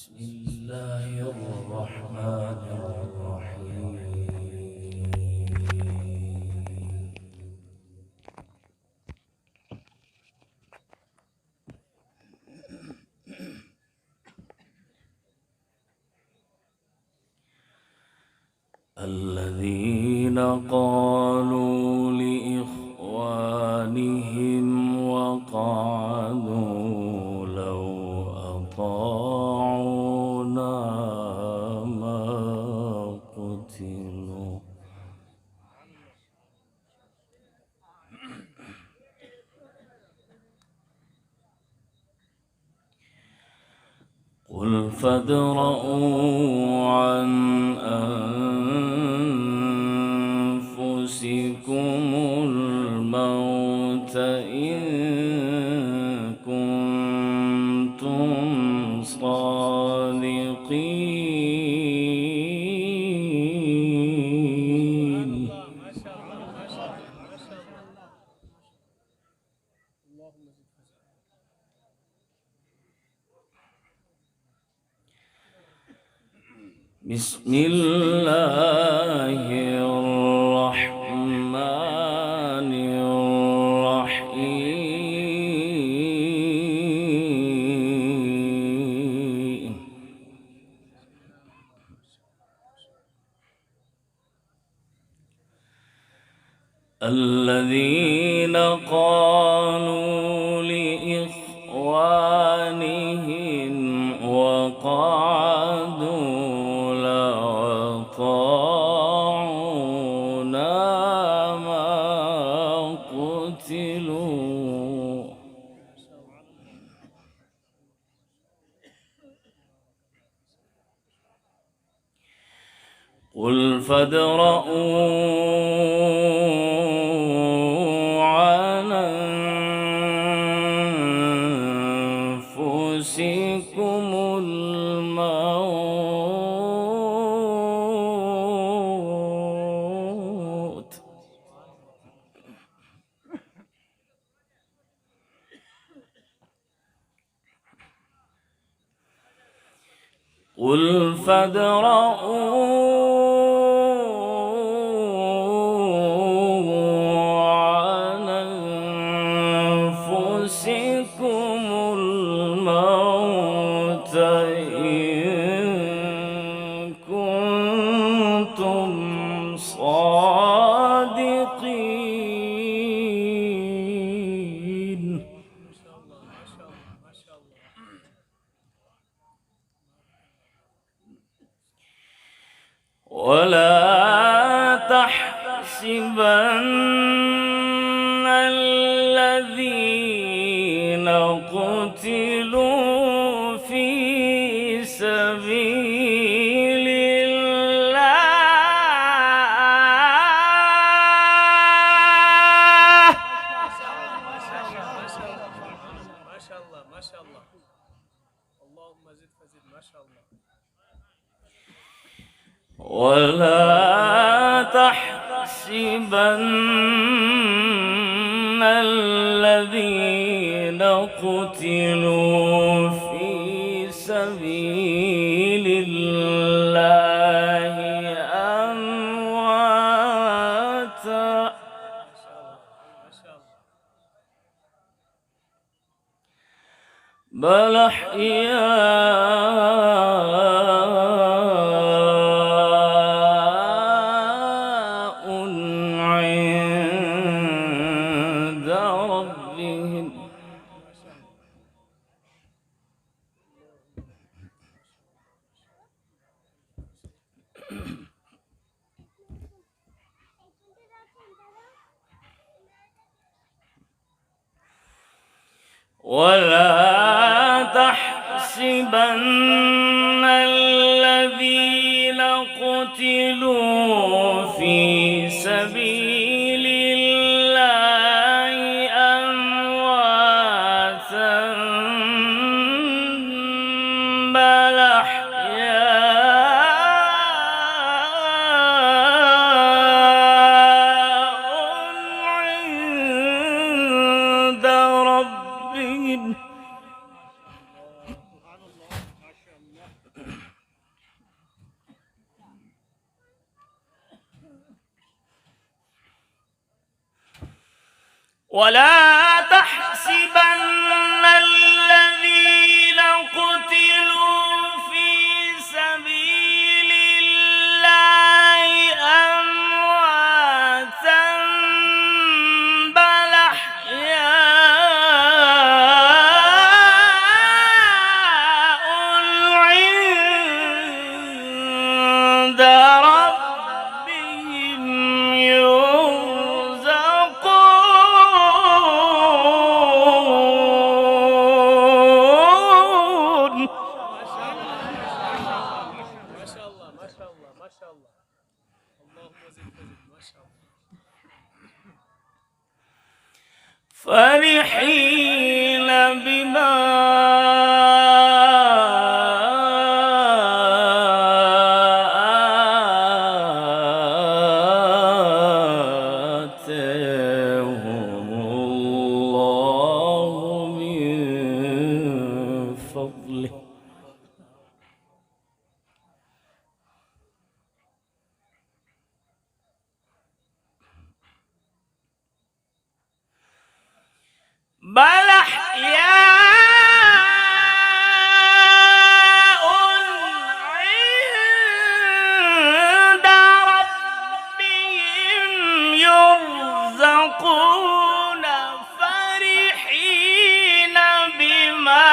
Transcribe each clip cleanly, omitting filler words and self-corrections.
بسم الله الرحمن الرحيم. الذين قالوا لإخوانهم وقعدوا لو أطاعونا ما قتلوا قل فادرءوا عن أنفسكم الموت إن كنتم صادقين. بسم الله الرحمن الرحيم. الذين قالوا لإخوانهم وقعدوا لو أطاعونا ما قتلوا قل فادرءوا عن أنفسكم الموت قل فادرءوا عن أنفسكم الموت إن كنتم صادقين. ولا تحسبن الذين قتلوا في سبيل الله ما شاء الله اللهم زد فزد ما شاء الله. ولا تحسبن الذين قتلوا في سبيل الله أمواتا بل أحياء عند ربهم ولا تحسبن الذين قتلوا في سبيل الله أمواتا بل أحياء عند ربهم ولا تحسبن الذين قتلوا في سبيل الله أمواتا بل أحياء عند ربهم يرزقون. ما شاء الله ما شاء الله ما شاء الله. اللهم زد فزد ما شاء الله. فرحين بما آتاهم الله من فضله بل أحياء عند ربهم يرزقون فرحين بما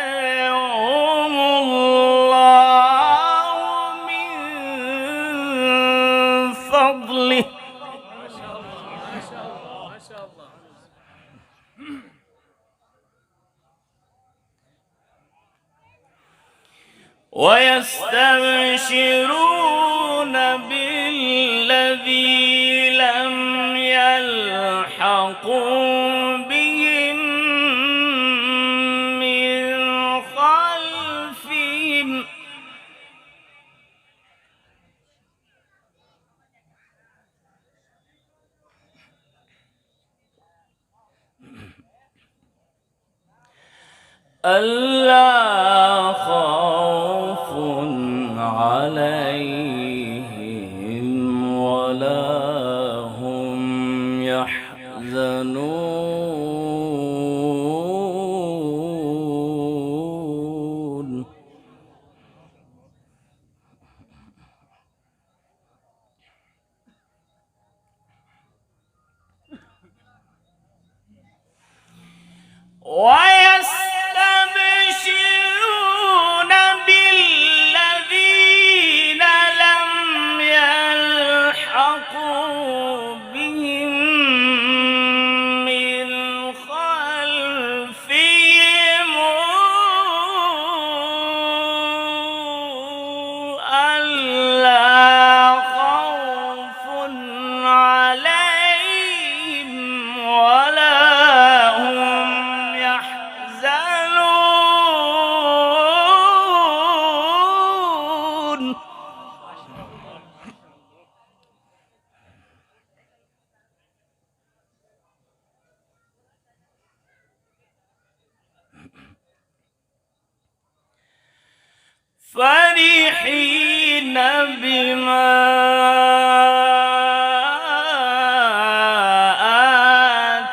آتاهم الله من فضله ما شاء الله ما شاء الله ما شاء الله. ويستبشرون بالذي لم يلحقوا بهم من خلفهم ألا خوف عليهم ولا هم يحزنون. ويستبشرون بالذين لم يلحقوا بهم من خلفهم ألا خوف عليهم ولا هم يحزنون. فرحين بما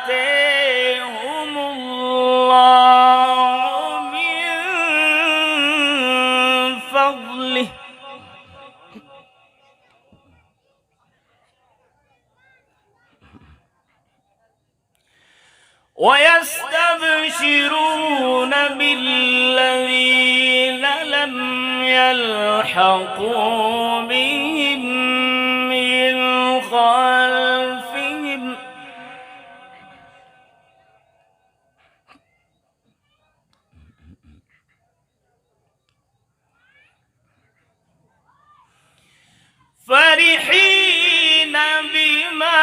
آتاهم الله من فضله ويستبشرون بالذين لم يلحقوا بهم من خلفهم فرحين بما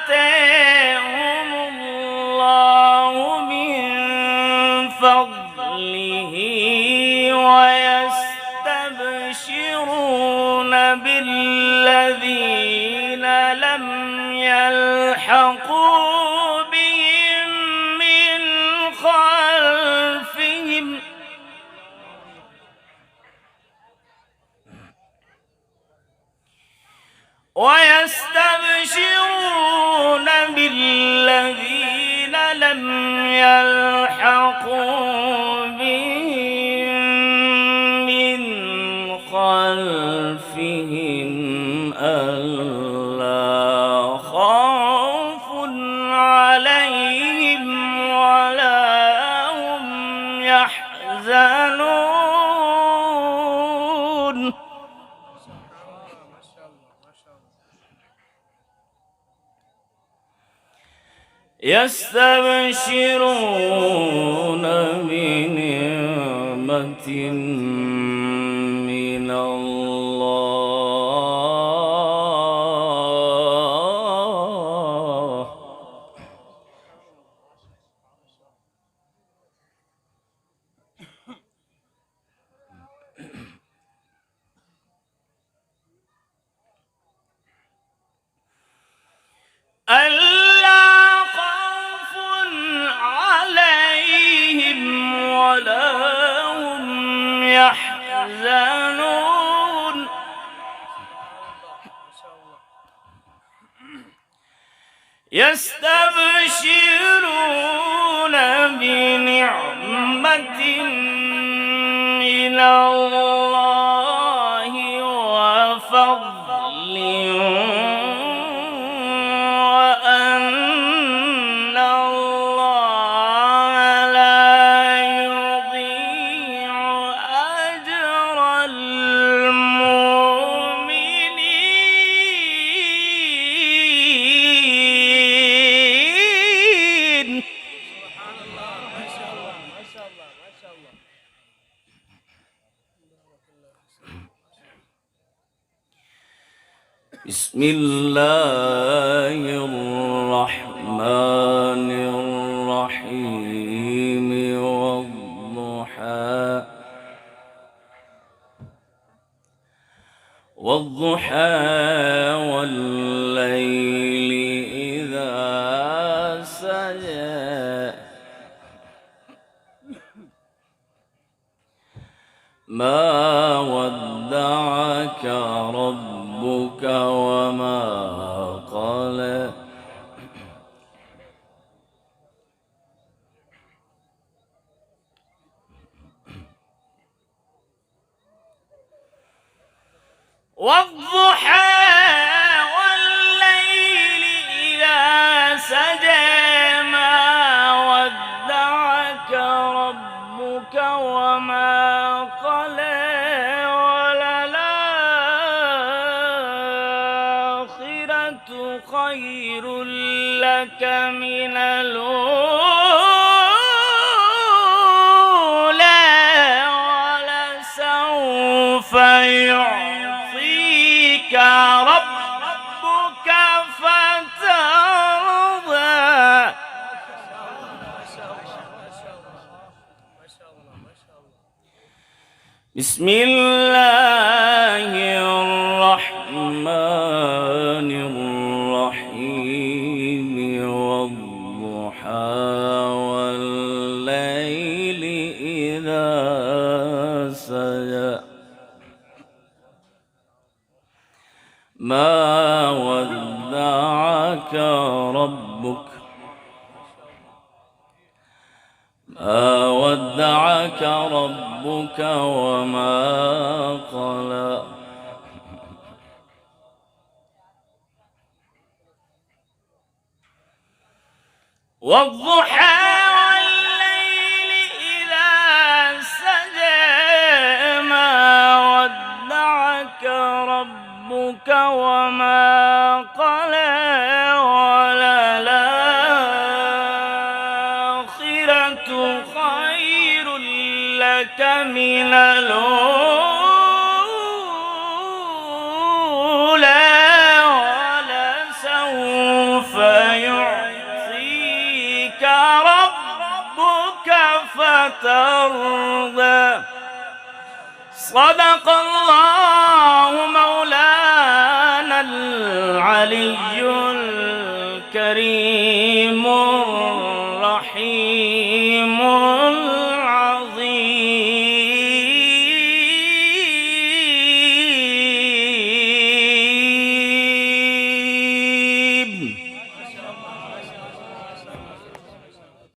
آتاهم الله من فضله ويستبشرون بالذين لم يلحقوا بهم من ويستبشرون بالذين لم يلحقوا بهم من خلفهم ألا خوف عليهم ولا هم يحزنون. يستبشرون بنعمة من الله ألا خوف عليهم ولا هم يحزنون. يستبشرون بنعمة من الله وفضل وأن الله لا يضيع أجر المؤمنين. سبحان الله، ما شاء الله، ما شاء الله، ما شاء الله. بسم الله الرحمن الرحيم والضحى والليل إذا سجى ما ودعك ربك وما قلى والضحى والليل إذا سجى ما ودعك ربك وما قلى وللآخرة خير لك من الأولى ولسوف يعطيك ربك فترضى. بسم الله الرحمن الرحيم والضحى والليل إذا سجى ما ودعك ربك وما قلى والضحى والليل إذا سجى ما ودعك ربك وما قلى وللآخرة خير لك من الأولى ولسوف يعطيك ربك فترضى. صدق الله مولانا العلي الكريم